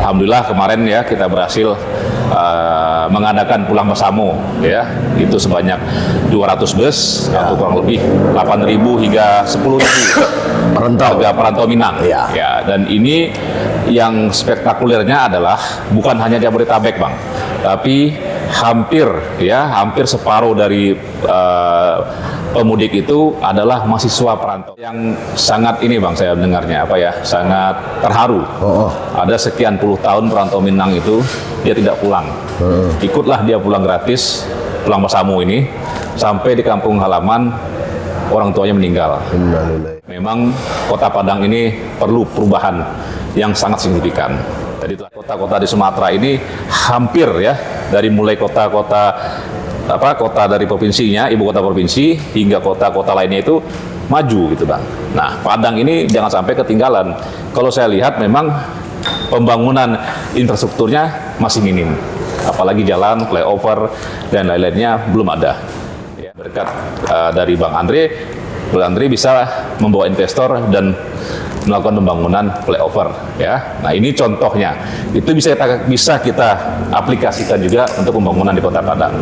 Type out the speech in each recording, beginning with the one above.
alhamdulillah kemarin ya kita berhasil mengadakan pulang bersama ya, itu sebanyak 200 bus atau kurang lebih 8.000 hingga 10.000 warga perantau Minang ya. Dan ini yang spektakulernya adalah bukan hanya Jabodetabek Bang, tapi hampir separuh dari pemudik itu adalah mahasiswa perantau yang sangat ini Bang, saya dengarnya sangat terharu. Ada sekian puluh tahun perantau Minang itu dia tidak pulang, ikutlah dia pulang gratis, pulang bersama ini sampai di kampung halaman orang tuanya meninggal. Memang Kota Padang ini perlu perubahan yang sangat signifikan. Jadi kota-kota di Sumatera ini hampir ya, dari mulai kota dari provinsinya, ibu kota provinsi hingga kota-kota lainnya itu maju gitu Bang. Nah, Padang ini jangan sampai ketinggalan. Kalau saya lihat memang pembangunan infrastrukturnya masih minim, apalagi jalan, flyover dan lain-lainnya belum ada. Berkat dari Bang Andre bisa membawa investor dan melakukan pembangunan flyover ya. Nah, ini contohnya. Itu bisa kita aplikasikan juga untuk pembangunan di Kota Padang.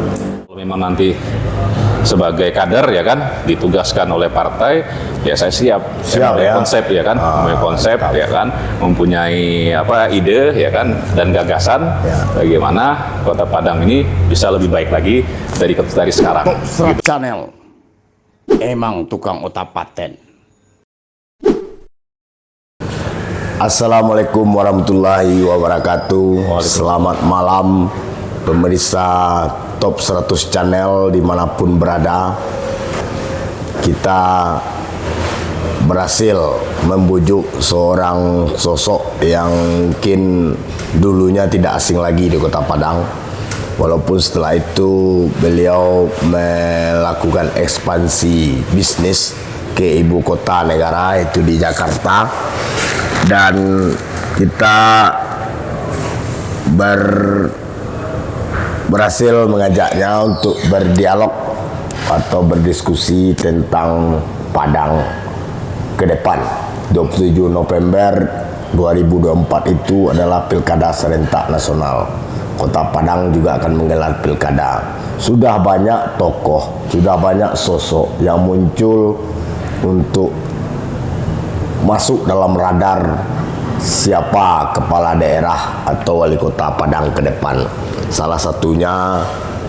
Kalau memang nanti sebagai kader ya kan ditugaskan oleh partai, ya saya siap ya. Konsep ya kan, mempunyai ide ya kan dan gagasan bagaimana Kota Padang ini bisa lebih baik lagi dari sekarang. Channel emang tukang otak paten. Assalamualaikum warahmatullahi wabarakatuh. Selamat malam pemirsa Top 100 Channel dimanapun berada. Kita berhasil membujuk seorang sosok yang mungkin dulunya tidak asing lagi di Kota Padang. Walaupun setelah itu beliau melakukan ekspansi bisnis ke ibu kota negara, itu di Jakarta. Dan kita berhasil mengajaknya untuk berdialog atau berdiskusi tentang Padang ke depan. 27 November 2024 itu adalah Pilkada Serentak Nasional. Kota Padang juga akan menggelar pilkada. Sudah banyak tokoh, sudah banyak sosok yang muncul untuk masuk dalam radar siapa kepala daerah atau wali kota Padang ke depan. Salah satunya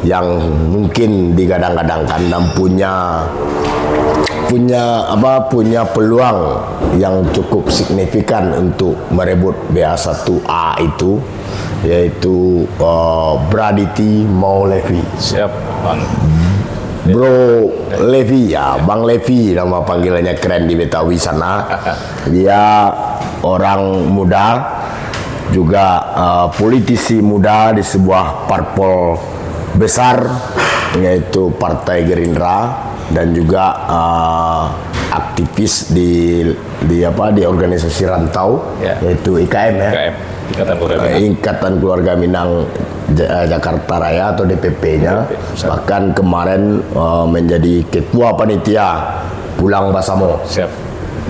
yang mungkin digadang-gadangkan dan punya peluang yang cukup signifikan untuk merebut BA1A itu, yaitu Braditya Maulevi. Siap Bang. Bro Levi ya, Bang Levi nama panggilannya keren di Betawi sana. Dia orang muda, juga politisi muda di sebuah parpol besar yaitu Partai Gerindra, dan juga aktivis di organisasi rantau yaitu IKM ya. Ikatan Keluarga Minang Jakarta Raya atau DPP-nya. Bahkan kemarin menjadi ketua panitia pulang bersama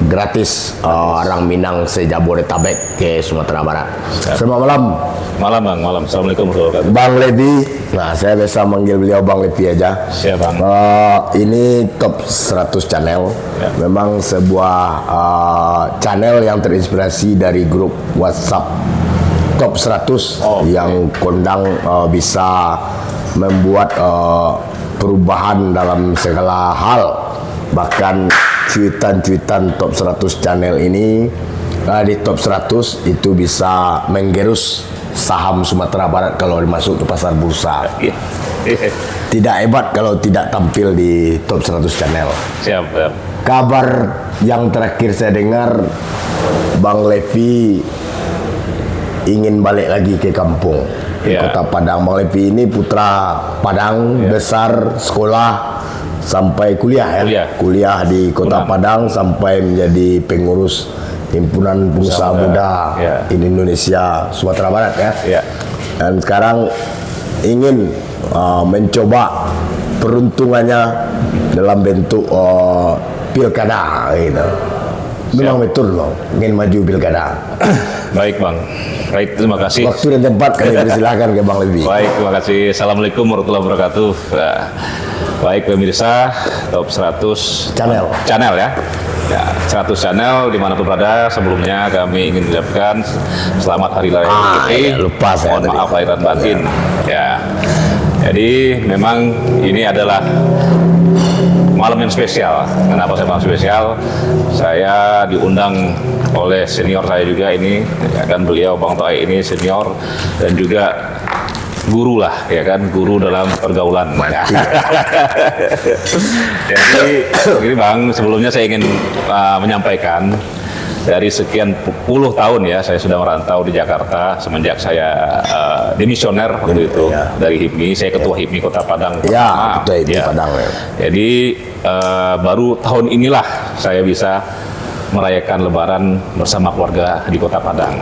gratis orang Minang se-Jabodetabek ke Sumatera Barat. Selamat malam. Malam Bang, malam. Assalamualaikum warahmatullahi wabarakatuh. Bang Levi, nah saya biasa manggil beliau Bang Levi aja. Siap Bang. Ini Top 100 Channel, memang sebuah channel yang terinspirasi dari grup WhatsApp Top 100 yang kondang bisa membuat perubahan dalam segala hal. Bahkan cuitan-cuitan Top 100 Channel ini di Top 100 itu bisa menggerus saham Sumatera Barat kalau dimasuk ke pasar bursa. Tidak hebat kalau tidak tampil di Top 100 Channel. Siap. Kabar yang terakhir saya dengar, Bang Levi ingin balik lagi ke kampung, ke Kota Padang. Bang Levi ini putra Padang, besar, sekolah sampai kuliah kuliah di Kota Padang sampai menjadi pengurus Himpunan Pengusaha Muda Indonesia Sumatera Barat ya. Dan sekarang ingin mencoba peruntungannya dalam bentuk pilkada gitu. Memang betul loh, ingin maju pilkada. Baik Bang. Baik, terima kasih. Waktu dan tempat kami persilahkan ke Bang Lebih. Baik, terima kasih. Assalamualaikum warahmatullahi wabarakatuh. Nah, baik pemirsa Top 100 channel ya. Ya, 100 channel dimanapun berada, sebelumnya kami ingin mengucapkan selamat Hari Raya Idul Fitri. Lupa saya Mohon tadi. maaf lahir dan batin. Ya. Jadi memang ini adalah malam yang spesial. Kenapa saya bilang spesial? Saya diundang oleh senior saya juga ini, dan beliau Bang Toai ini senior dan juga guru lah, ya kan, guru dalam pergaulan. Jadi ini Bang, sebelumnya saya ingin menyampaikan dari sekian puluh tahun ya saya sudah merantau di Jakarta semenjak saya dimisioner waktu itu dari HIPMI. Saya ketua HIPMI Kota Padang. Ya, ketua HIPMI Padang. Ya. Jadi baru tahun inilah saya bisa merayakan Lebaran bersama keluarga di Kota Padang.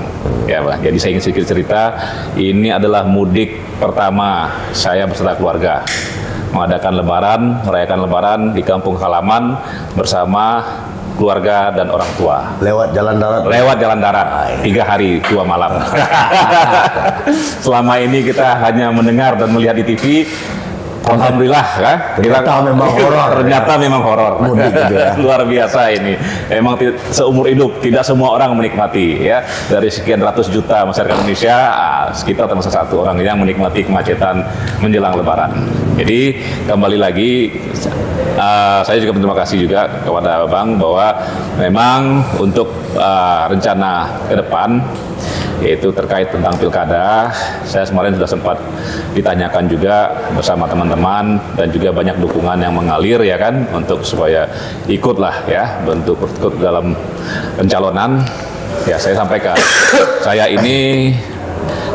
Ya, Pak. Jadi saya ingin sedikit cerita. Ini adalah mudik pertama saya beserta keluarga mengadakan Lebaran, merayakan Lebaran di kampung halaman bersama keluarga dan orang tua. Lewat jalan darat. Lewat jalan darat, 3 hari 2 malam. Selama ini kita hanya mendengar dan melihat di TV. Alhamdulillah kan? Ternyata memang horor. Ternyata memang horor. Mudik gitu ya. Luar biasa ini. Memang seumur hidup tidak semua orang menikmati ya. Dari sekian ratus juta masyarakat Indonesia, kita termasuk satu orang yang menikmati kemacetan menjelang Lebaran. Jadi kembali lagi, saya juga berterima kasih juga kepada Bang bahwa memang untuk rencana ke depan, yaitu terkait tentang pilkada, saya kemarin sudah sempat ditanyakan juga bersama teman-teman dan juga banyak dukungan yang mengalir ya kan untuk supaya ikutlah ya bentuk ikut dalam pencalonan. Ya saya sampaikan, saya ini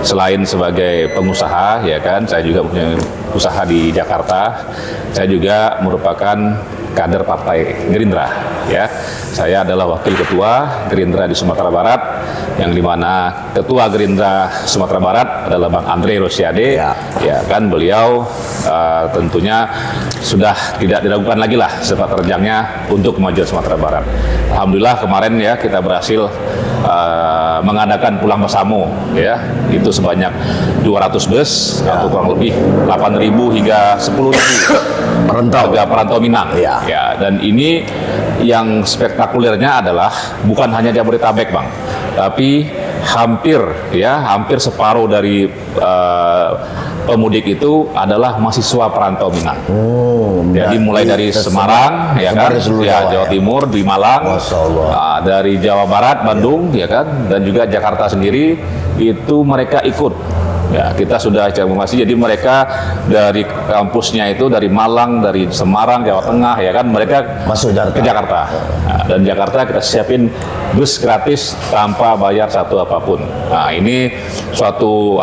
selain sebagai pengusaha ya kan, saya juga punya usaha di Jakarta. Saya juga merupakan kader Partai Gerindra ya. Saya adalah wakil ketua Gerindra di Sumatera Barat, yang dimana ketua Gerindra Sumatera Barat adalah Bang Andre Rosiade. Ya kan, beliau tentunya sudah tidak diragukan lagi lah sepak terjangnya untuk kemajuan Sumatera Barat. Alhamdulillah kemarin ya kita berhasil mengadakan pulang bersamo ya, itu sebanyak 200 bus atau kurang lebih 8.000 hingga 10.000 perantau Minang. Ya, dan ini yang spektakulernya adalah bukan hanya Jabodetabek Bang, tapi hampir separuh dari pemudik itu adalah mahasiswa perantau Minang. Jadi mulai dari Semarang, ya kan, Jawa Timur, di Malang, dari Jawa Barat, Bandung, ya kan, dan juga Jakarta sendiri itu mereka ikut. Ya, kita sudah informasi, jadi mereka dari kampusnya itu dari Malang, dari Semarang, Jawa Tengah, ya kan, mereka masuk ke Jakarta. Nah, dan Jakarta kita siapin bus gratis tanpa bayar satu apapun. Nah, ini suatu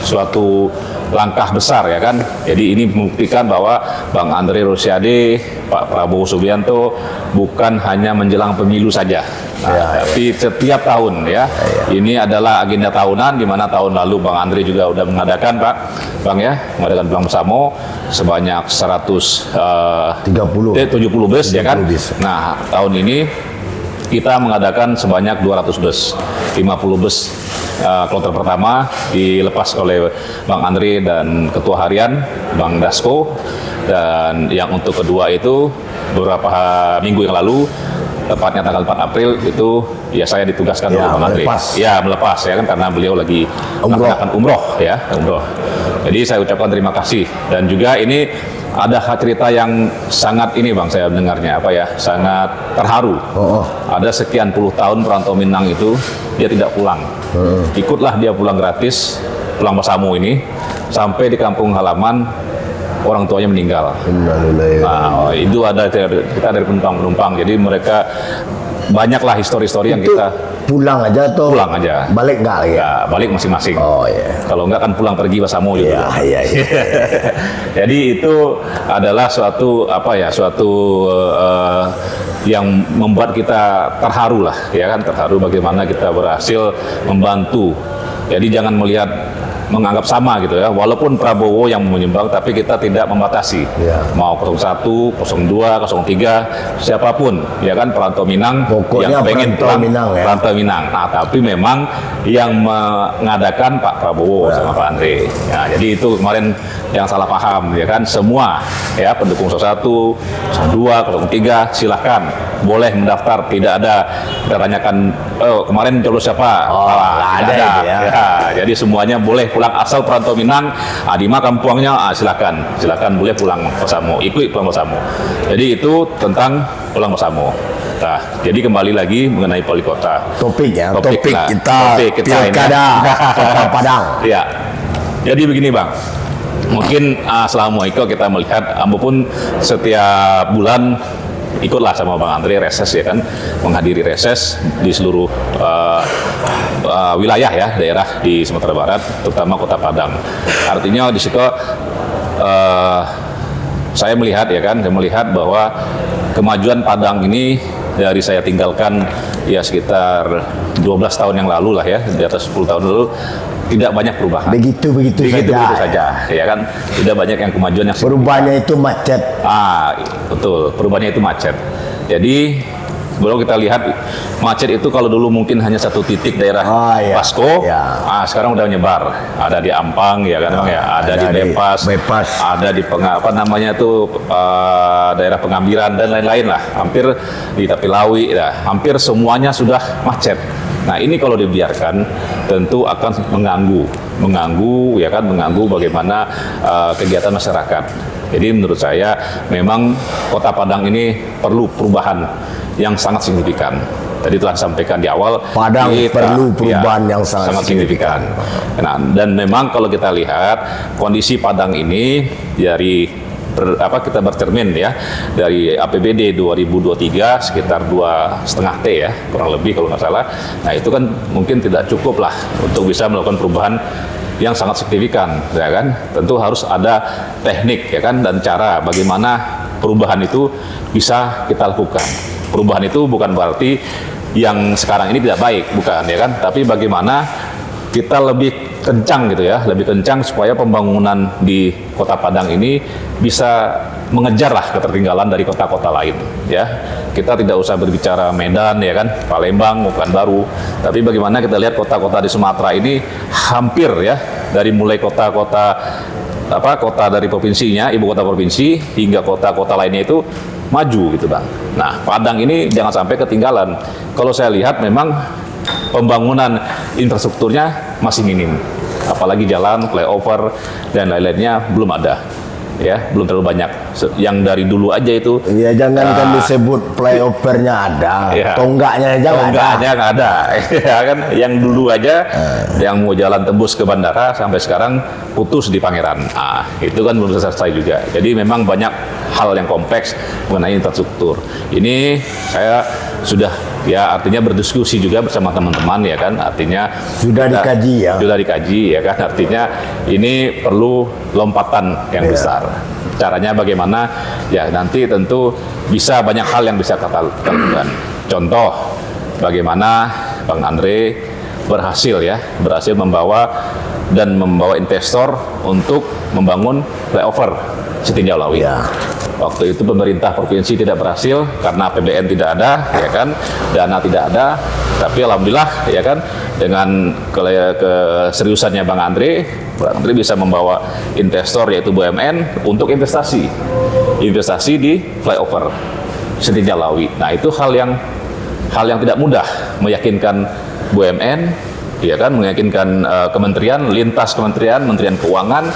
suatu langkah besar ya kan. Jadi ini membuktikan bahwa Bang Andre Rosiade, Pak Prabowo Subianto bukan hanya menjelang pemilu saja. Tapi setiap tahun ya. Ini adalah agenda tahunan, di mana tahun lalu Bang Andre juga udah mengadakan mengadakan pulang bersamo sebanyak 70 bus ya kan. Nah, tahun ini kita mengadakan sebanyak 200 bus, 50 bus kloter pertama dilepas oleh Bang Andre dan Ketua Harian Bang Dasko, dan yang untuk kedua itu beberapa minggu yang lalu, tepatnya tanggal 4 April itu ya saya ditugaskan oleh Bang Andre. Melepas ya kan, karena beliau lagi melaksanakan umroh. Jadi saya ucapkan terima kasih, dan juga ini ada cerita yang sangat ini Bang, saya mendengarnya sangat terharu. Ada sekian puluh tahun perantau Minang itu dia tidak pulang. Ikutlah dia pulang gratis, pulang bersamo ini sampai di kampung halaman orang tuanya meninggal. Nah, itu ada kita dari penumpang-penumpang. Jadi mereka banyaklah histori-histori yang kita pulang aja atau pulang aja. Balik nggak lagi? Ya, balik masing-masing. Kalau enggak kan pulang pergi bersama juga. Jadi itu adalah suatu yang membuat kita terharu lah, ya kan, terharu bagaimana kita berhasil membantu. Jadi jangan melihat menganggap sama gitu ya. Walaupun Prabowo yang menyumbang, tapi kita tidak membatasi. Ya. Mau 01, 02, 03, siapapun ya kan perantau Minang Pokoknya yang pengen perantau Minang ya. perantau Minang. Nah, tapi memang yang mengadakan Pak Prabowo sama Pak Andre. Ya, jadi itu kemarin yang salah paham ya kan. Semua ya pendukung 01, 02, 03 silahkan boleh mendaftar. Tidak ada kita tanyakan kemarin coblos siapa. Nggak ada itu ya. Ya, jadi semuanya boleh pulang asal perantau Minang. Di mana kampungnya silakan boleh pulang bersama, ikut pulang bersama. Jadi itu tentang pulang bersama. Nah, jadi kembali lagi mengenai wali kota. Topik lah. kita Topik kita ini. pilkada Kota Padang. Ya. Jadi begini Bang. Mungkin selama itu kita melihat pun setiap bulan ikutlah sama Bang Andre reses ya kan, menghadiri reses di seluruh wilayah ya, daerah di Sumatera Barat, terutama Kota Padang. Artinya di situ saya melihat ya kan, bahwa kemajuan Padang ini dari saya tinggalkan ya sekitar 12 tahun yang lalu lah ya, di atas 10 tahun lalu, tidak banyak perubahan. Begitu saja ya kan, tidak banyak yang kemajuan yang signifikan. Perubahannya itu macet. Betul, perubahannya itu macet. Jadi sebelum kita lihat macet itu kalau dulu mungkin hanya satu titik daerah Pasko, sekarang udah menyebar. Ada di Ampang ya kan, ada di Bepas, ada di daerah Pengambiran dan lain-lain lah. Hampir di Tapilawi, hampir semuanya sudah macet. Nah ini kalau dibiarkan tentu akan mengganggu ya kan, mengganggu bagaimana kegiatan masyarakat. Jadi menurut saya memang Kota Padang ini perlu perubahan yang sangat signifikan. Tadi telah disampaikan di awal, Padang perlu perubahan yang sangat signifikan. Nah, dan memang kalau kita lihat kondisi Padang ini dari kita bercermin ya dari APBD 2023 sekitar 2,5 T ya, kurang lebih kalau nggak salah. Nah itu kan mungkin tidak cukup lah untuk bisa melakukan perubahan yang sangat signifikan ya kan. Tentu harus ada teknik ya kan, dan cara bagaimana perubahan itu bisa kita lakukan. Perubahan itu bukan berarti yang sekarang ini tidak baik, bukan ya kan, tapi bagaimana kita lebih kencang gitu ya, lebih kencang supaya pembangunan di Kota Padang ini bisa mengejarlah ketertinggalan dari kota-kota lain ya. Kita tidak usah berbicara Medan ya kan, Palembang, Pekanbaru, tapi bagaimana kita lihat kota-kota di Sumatera ini hampir ya, dari mulai kota-kota dari provinsinya, ibu kota provinsi hingga kota-kota lainnya itu maju gitu Bang. Nah, Padang ini jangan sampai ketinggalan. Kalau saya lihat memang pembangunan infrastrukturnya masih minim, apalagi jalan, flyover dan lain-lainnya belum ada ya, belum terlalu banyak. Yang dari dulu aja itu ya, jangan disebut flyovernya ada, tonggaknya aja nggak ada ya kan. Yang dulu aja yang mau jalan tembus ke bandara sampai sekarang putus di Pangeran. Itu kan belum selesai juga. Jadi memang banyak hal yang kompleks mengenai infrastruktur. Ini saya sudah ya artinya berdiskusi juga bersama teman-teman ya kan, artinya sudah dikaji ya kan, artinya ini perlu lompatan yang besar. Caranya bagaimana ya, nanti tentu bisa banyak hal yang bisa kita lakukan. Contoh bagaimana Bang Andre berhasil membawa investor untuk membangun flyover Setinjau Lawi. Waktu itu pemerintah provinsi tidak berhasil karena APBN tidak ada, ya kan, dana tidak ada. Tapi alhamdulillah, ya kan, dengan keseriusannya Bang Andre bisa membawa investor yaitu BUMN untuk investasi di flyover Setinjau Lawi. Nah itu hal yang tidak mudah, meyakinkan BUMN, ya kan, meyakinkan kementerian, lintas kementerian, Kementerian Keuangan,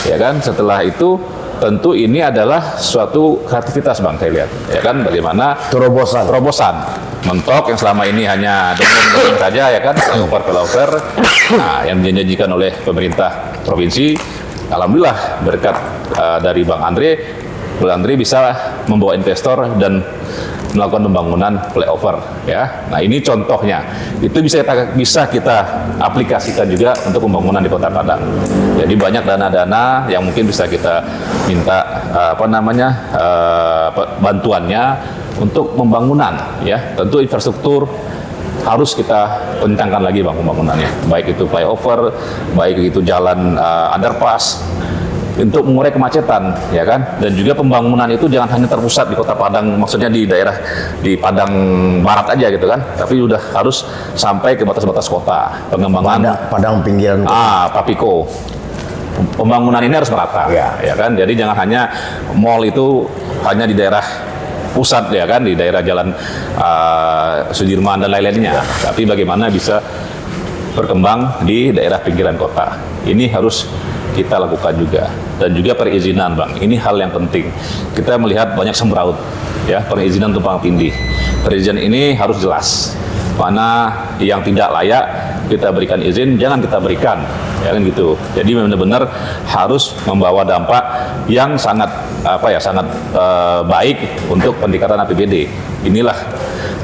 ya kan. Setelah itu tentu ini adalah suatu kreativitas Bang, saya lihat, ya kan, bagaimana terobosan mentok yang selama ini hanya dongeng saja, ya kan, flyover. Nah, yang dijanjikan oleh pemerintah provinsi, alhamdulillah berkat dari Bang Andre bisa membawa investor dan melakukan pembangunan flyover, ya. Nah ini contohnya, itu bisa kita aplikasikan juga untuk pembangunan di Kota Padang. Jadi banyak dana-dana yang mungkin bisa kita minta bantuannya untuk pembangunan, ya. Tentu infrastruktur harus kita kencangkan lagi bang pembangunannya, baik itu flyover, baik itu jalan underpass, untuk mengurai kemacetan, ya kan? Dan juga pembangunan itu jangan hanya terpusat di Kota Padang, maksudnya di daerah di Padang Barat aja gitu kan, tapi udah harus sampai ke batas-batas kota. Pengembangan Padang pinggiran Papiko. Pembangunan ini harus merata, ya kan? Jadi jangan hanya mall itu hanya di daerah pusat, ya kan, di daerah Jalan Sudirman dan lain-lainnya, tapi bagaimana bisa berkembang di daerah pinggiran kota. Ini harus kita lakukan juga. Dan juga perizinan bang, ini hal yang penting. Kita melihat banyak sembraut, ya, perizinan tumpang tindih. Perizinan ini harus jelas, mana yang tidak layak kita berikan izin, jangan kita berikan, ya kan gitu. Jadi benar-benar harus membawa dampak yang sangat sangat baik untuk peningkatan APBD. Inilah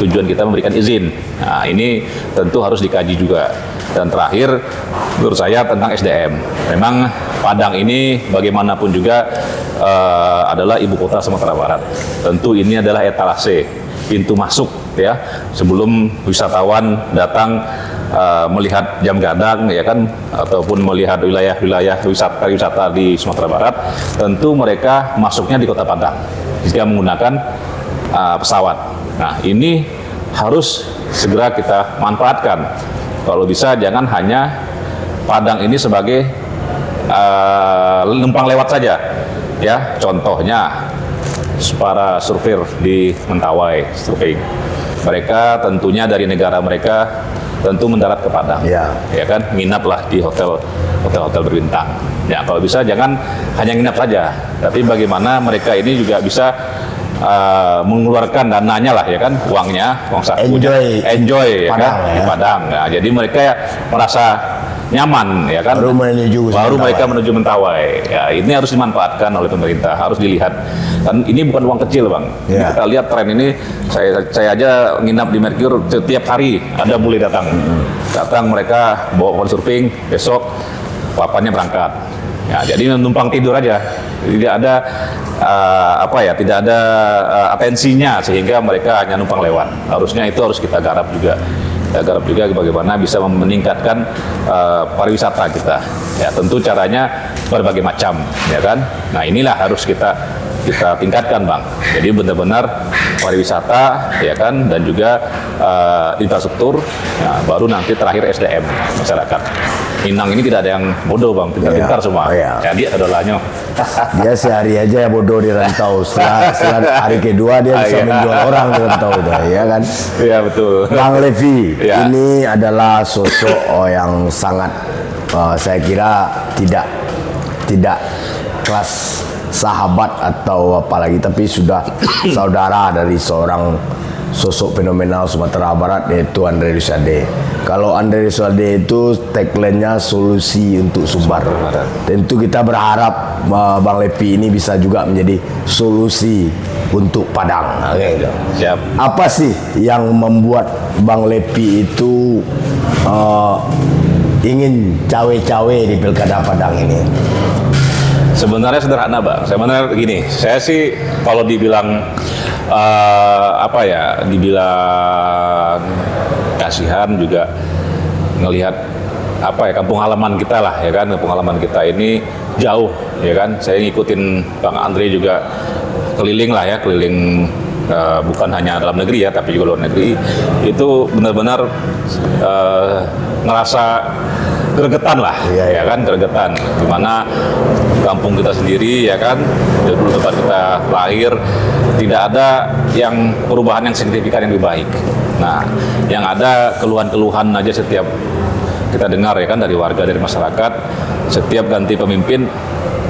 tujuan kita memberikan izin. Nah, ini tentu harus dikaji juga. Dan terakhir, menurut saya tentang SDM. Memang Padang ini bagaimanapun juga adalah ibu kota Sumatera Barat. Tentu ini adalah etalase, pintu masuk, ya, sebelum wisatawan datang melihat Jam Gadang, ya kan, ataupun melihat wilayah-wilayah wisata di Sumatera Barat. Tentu mereka masuknya di Kota Padang jika menggunakan pesawat. Nah, ini harus segera kita manfaatkan. Kalau bisa jangan hanya Padang ini sebagai numpang lewat saja, ya. Contohnya para survei di Mentawai, survei mereka tentunya dari negara mereka tentu mendarat ke Padang, ya kan, nginaplah di hotel berbintang. Ya, kalau bisa jangan hanya nginap saja, tapi bagaimana mereka ini juga bisa mengeluarkan dananya lah, ya kan, uang saku, enjoy ya Padang, kan, di Padang. Nah, jadi mereka merasa nyaman, ya kan, baru mereka menuju Mentawai. Ya, ini harus dimanfaatkan oleh pemerintah, harus dilihat. Dan ini bukan uang kecil bang. Kita lihat tren ini, saya aja nginap di Mercure setiap hari ada bule datang mereka bawa pohon surfing, besok papannya berangkat. Ya, jadi numpang tidur aja, tidak ada tidak ada atensinya, sehingga mereka hanya numpang lewat. Harusnya itu harus kita garap juga. Bagaimana bisa meningkatkan pariwisata kita. Ya, tentu caranya berbagai macam, ya kan. Nah, inilah harus kita tingkatkan bang. Jadi benar-benar pariwisata, ya kan, dan juga infrastruktur, ya, baru nanti terakhir SDM masyarakat. Minang ini tidak ada yang bodoh bang, pintar-pintar semua. Jadi adolahnya. Dia sehari aja ya bodoh di rantau. Setelah hari kedua dia bisa menjual orang di rantau itu, ya kan? Iya betul. Bang Levi, ini adalah sosok yang sangat saya kira tidak kelas sahabat atau apalagi, tapi sudah saudara dari seorang sosok fenomenal Sumatera Barat, yaitu Andre Rosiade. Kalau Andre Rosiade itu tagline-nya solusi untuk Sumbar. Tentu kita berharap Bang Levi ini bisa juga menjadi solusi untuk Padang. Gitu. Siap. Apa sih yang membuat Bang Levi itu ingin cawe-cawe di Pilkada Padang ini? Sebenarnya sederhana bang. Sebenarnya begini, saya sih kalau dibilang dibilang kasihan juga ngelihat kampung halaman kita lah, ya kan, kampung halaman kita ini jauh, ya kan. Saya ngikutin Bang Andre juga keliling bukan hanya dalam negeri ya, tapi juga luar negeri. Itu benar-benar ngerasa gregetan lah, ya kan, gregetan. Dimana kampung kita sendiri, ya kan, dulu tempat kita lahir, tidak ada yang perubahan yang signifikan yang lebih baik. Nah, yang ada keluhan-keluhan aja setiap kita dengar, ya kan, dari warga, dari masyarakat. Setiap ganti pemimpin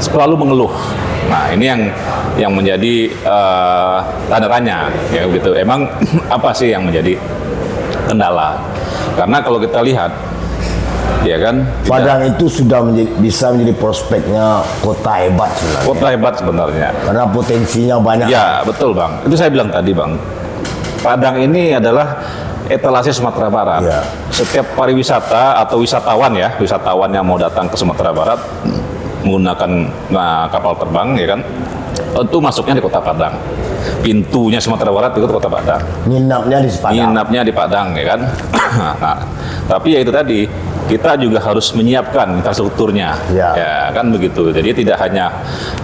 selalu mengeluh. Nah, ini yang menjadi tanda tanya, ya gitu. Emang apa sih yang menjadi kendala? Karena kalau kita lihat, ya kan, Padang itu sudah bisa menjadi prospeknya kota hebat sebenarnya. Kota hebat sebenarnya. Karena potensinya banyak. Ya, betul bang. Itu saya bilang tadi bang. Padang ini adalah etalase Sumatera Barat. Ya. Setiap pariwisata atau wisatawan yang mau datang ke Sumatera Barat menggunakan kapal terbang, ya kan, itu masuknya di Kota Padang. pintunya Sumatera Barat itu Kota Padang. Nginapnya di Padang. Nginapnya di Padang, ya kan. Nah, tapi ya itu tadi, kita juga harus menyiapkan infrastrukturnya, ya kan begitu. Jadi tidak hanya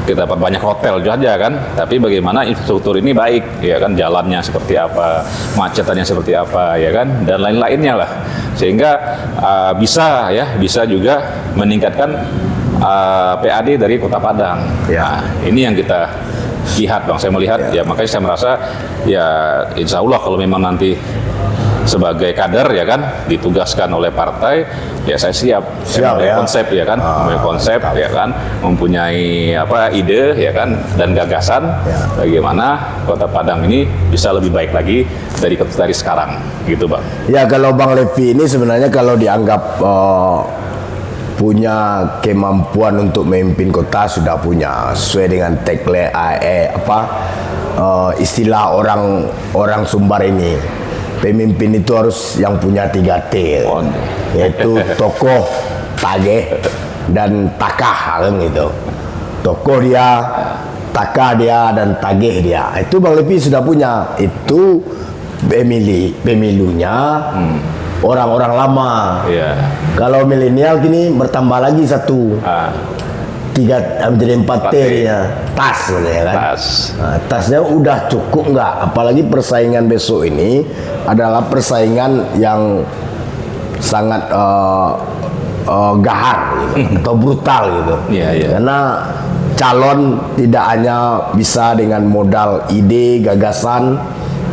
kita perbanyak hotel saja kan, tapi bagaimana infrastruktur ini baik, ya kan, jalannya seperti apa, macetannya seperti apa, ya kan, dan lain-lainnya lah, sehingga bisa juga meningkatkan PAD dari Kota Padang. Nah, ini yang kita lihat, Bang. Saya melihat, ya makanya saya merasa, ya insya Allah kalau memang nanti sebagai kader, ya kan, ditugaskan oleh partai, ya saya siap ya. Konsep, ya kan, mempunyai konsep, ya kan, mempunyai ide, ya kan, dan gagasan bagaimana Kota Padang ini bisa lebih baik lagi dari sekarang, gitu, Bang. Ya, kalau Bang Levi ini sebenarnya kalau dianggap punya kemampuan untuk memimpin kota, sudah punya, sesuai dengan tagline istilah orang Sumbar ini. Pemimpin itu harus yang punya 3T, yaitu tokoh, tageh, dan takah, kan gitu. Tokoh dia, takah dia, dan tageh dia. Itu Bang Levi sudah punya. Itu pemilunya orang-orang lama. Kalau milenial kini bertambah lagi satu. 3 menjadi 4T ya, tas, ya kan? Nah, tasnya udah cukup nggak? Apalagi persaingan besok ini adalah persaingan yang sangat gahar gitu, atau brutal gitu. Karena calon tidak hanya bisa dengan modal ide, gagasan,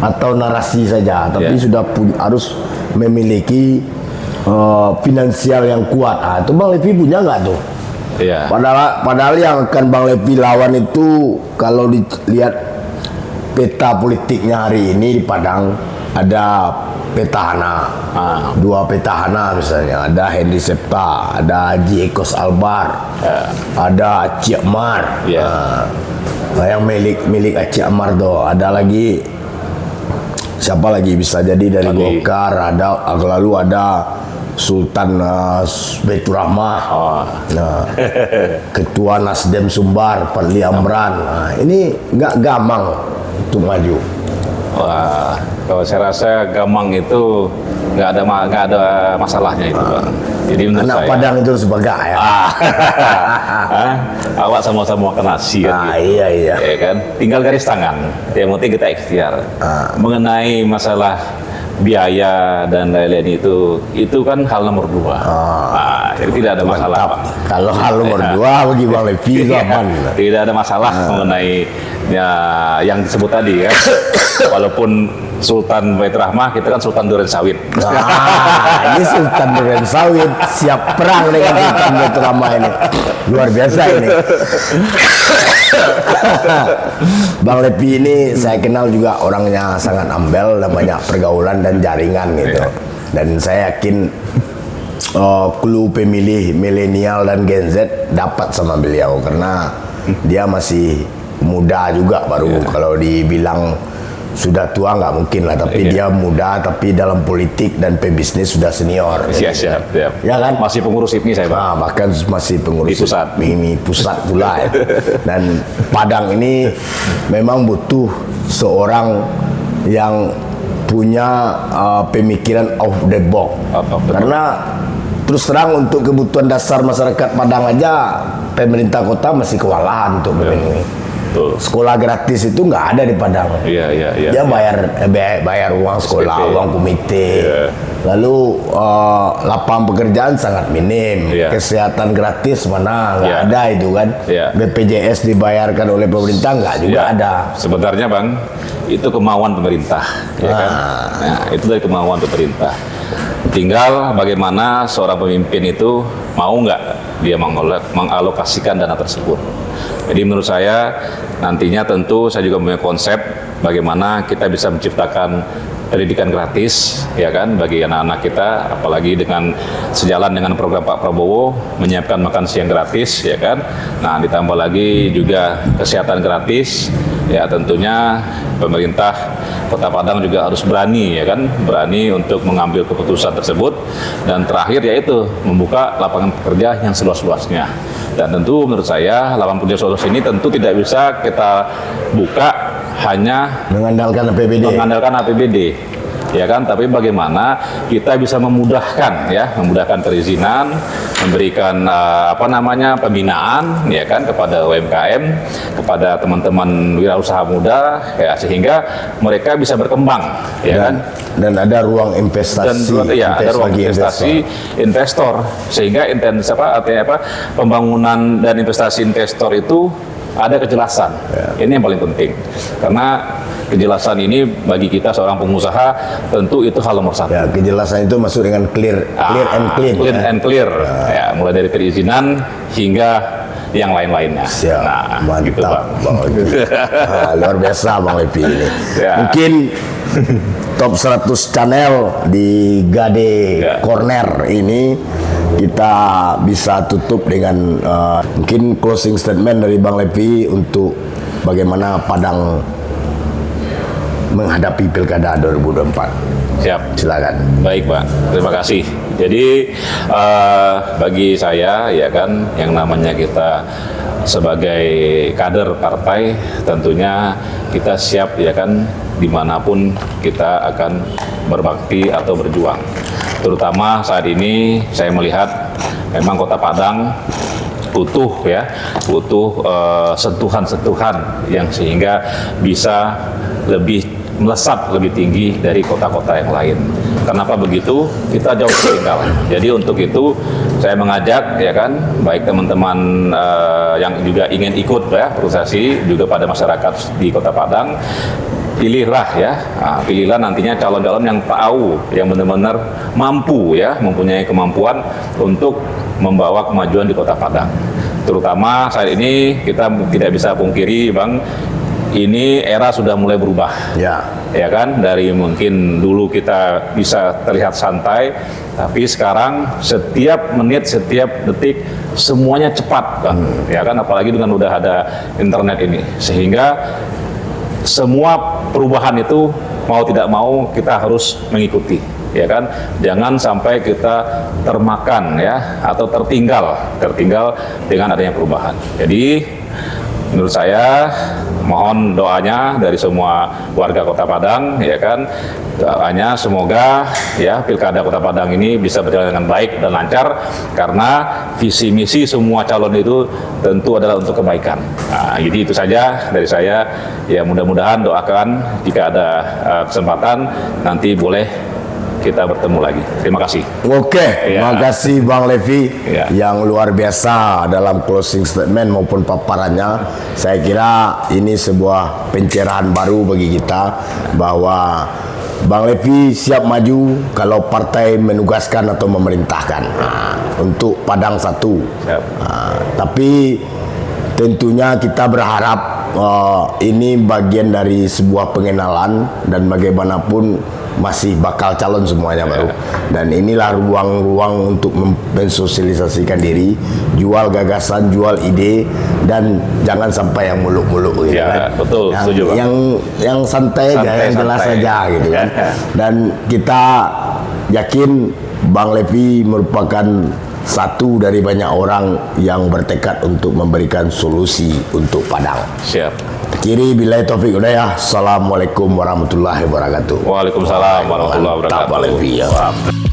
atau narasi saja, tapi sudah harus memiliki finansial yang kuat. Nah, itu Bang Levi punya nggak tuh? Padahal yang akan Bang Levi lawan itu, kalau dilihat peta politiknya hari ini di Padang, ada petahana, 2 petahana misalnya, ada Henry Septa, ada Haji Ekos Albar, ada Acik Amar, yang milik Acik Amar tuh, ada lagi siapa lagi bisa jadi dari Golkar, lalu ada Sultan Baitur Rahmah, Ketua Nasdem Sumbar, Fadli Amran. Nah, ini nggak gampang untuk maju. Wah, kalau saya rasa Gamang itu nggak ada masalahnya itu, Bang. Jadi menurut anak saya, Padang itu sebagai ya. Awak sama-sama makan nasi kan? Iya. Ya kan, tinggal garis tangan. Yang penting kita ikhtiar. Mengenai masalah biaya dan lain-lain itu kan hal nomor 2. Jadi tidak ada masalah, Pak. Kalau hal nomor 2 bagi Bang Levi itu aman. Tidak ada masalah mengenai yang disebut tadi ya. Walaupun Sultan Baitur Rahmah, kita kan Sultan Duren Sawit. Ini Sultan Duren Sawit siap perang dengan Sultan Baitur Rahmah ini. Luar biasa ini. Bang Levi ini saya kenal juga orangnya sangat ambel dan banyak pergaulan dan jaringan gitu. Dan saya yakin clue pemilih milenial dan Gen Z dapat sama beliau karena dia masih muda juga, baru kalau dibilang sudah tua nggak mungkin lah, tapi dia muda, tapi dalam politik dan pebisnis sudah senior. Siap. Ya kan? Masih pengurus IPMI saya, Pak. Bahkan masih pengurus di pusat. Ini pusat pula ya. Dan Padang ini memang butuh seorang yang punya pemikiran of the box. Karena terus terang untuk kebutuhan dasar masyarakat Padang aja pemerintah kota masih kewalahan untuk memenuhi. Sekolah gratis itu nggak ada di Padang. Dia bayar uang sekolah, SPP, uang komite. Lalu lapangan pekerjaan sangat minim. Kesehatan gratis mana nggak ada itu kan. BPJS dibayarkan oleh pemerintah nggak juga ada. Sebenarnya Bang, itu kemauan pemerintah, ya kan? Nah, itu dari kemauan pemerintah. Tinggal bagaimana seorang pemimpin itu mau nggak dia mengalokasikan dana tersebut. Jadi menurut saya nantinya tentu saya juga punya konsep bagaimana kita bisa menciptakan pendidikan gratis, ya kan, bagi anak-anak kita, apalagi dengan sejalan dengan program Pak Prabowo menyiapkan makan siang gratis, ya kan. Nah, ditambah lagi juga kesehatan gratis, ya tentunya pemerintah Kota Padang juga harus berani, ya kan, berani untuk mengambil keputusan tersebut. Dan terakhir yaitu membuka lapangan pekerja yang seluas-luasnya. Dan tentu menurut saya lapangan pekerja seluas ini tentu tidak bisa kita buka hanya Mengandalkan APBD. mengandalkan APBD, ya kan? Tapi bagaimana kita bisa memudahkan, ya, memudahkan perizinan, memberikan pembinaan, ya kan, kepada UMKM, kepada teman-teman wirausaha muda, ya, sehingga mereka bisa berkembang, ya kan? Dan ada ruang investasi, Ada ruang bagi investasi investor, sehingga pembangunan dan investasi investor itu ada kejelasan. Ini yang paling penting, karena kejelasan ini bagi kita seorang pengusaha tentu itu hal nomor satu. Ya, kejelasan itu masuk dengan clear and clean. Clear and clear. Ya, mulai dari perizinan hingga yang lain-lainnya. Siap, Nah, mantap, gitu, Bang. Bang Levi. Luar biasa Bang Levi ini. Ya. Mungkin top 100 channel di Gade Ya. Corner ini kita bisa tutup dengan mungkin closing statement dari Bang Levi untuk bagaimana Padang menghadapi Pilkada 2024. Siap. Silakan. Baik, Pak. Terima kasih. Jadi bagi saya, ya kan, yang namanya kita sebagai kader partai, tentunya kita siap, ya kan, dimanapun kita akan berbakti atau berjuang. Terutama saat ini saya melihat memang Kota Padang butuh sentuhan-sentuhan yang sehingga bisa lebih melesat lebih tinggi dari kota-kota yang lain. Kenapa begitu? Kita jauh tertinggal. Jadi untuk itu saya mengajak, ya kan, baik teman-teman yang juga ingin ikut, ya, berorganisasi, juga pada masyarakat di Kota Padang, pilihlah, ya, pilihlah nantinya calon-calon yang tahu, yang benar-benar mampu, ya, mempunyai kemampuan untuk membawa kemajuan di Kota Padang. Terutama saat ini kita tidak bisa pungkiri, Bang, ini era sudah mulai berubah. Ya kan, dari mungkin dulu kita bisa terlihat santai, tapi sekarang setiap menit, setiap detik semuanya cepat, Bang. Ya kan, apalagi dengan udah ada internet ini, sehingga semua perubahan itu mau tidak mau kita harus mengikuti, ya kan. Jangan sampai kita termakan, ya, atau tertinggal dengan adanya perubahan. Jadi menurut saya mohon doanya dari semua warga Kota Padang, ya kan, doanya semoga, ya, Pilkada Kota Padang ini bisa berjalan dengan baik dan lancar, karena visi misi semua calon itu tentu adalah untuk kebaikan. Nah, jadi itu saja dari saya, ya, mudah-mudahan doakan jika ada kesempatan nanti boleh kita bertemu lagi. Terima kasih. Oke, Ya. makasih Bang Levi Ya. yang luar biasa dalam closing statement maupun paparannya. Saya kira ini sebuah pencerahan baru bagi kita bahwa Bang Levi siap maju kalau partai menugaskan atau memerintahkan untuk Padang 1. Tapi tentunya kita berharap ini bagian dari sebuah pengenalan, dan bagaimanapun masih bakal calon semuanya baru. Dan inilah ruang-ruang untuk mensosialisasikan diri, jual gagasan, jual ide, dan jangan sampai yang muluk-muluk gitu, Ya, kan. betul, setuju, Bang. Yang santai aja, yang jelas Santai. saja gitu kan. Dan kita yakin Bang Levi merupakan satu dari banyak orang yang bertekad untuk memberikan solusi untuk Padang. Siap. Kiri billahi taufik hidayah. Assalamualaikum warahmatullahi wabarakatuh. Waalaikumsalam warahmatullahi Mantap, Bang Levi, ya. wabarakatuh.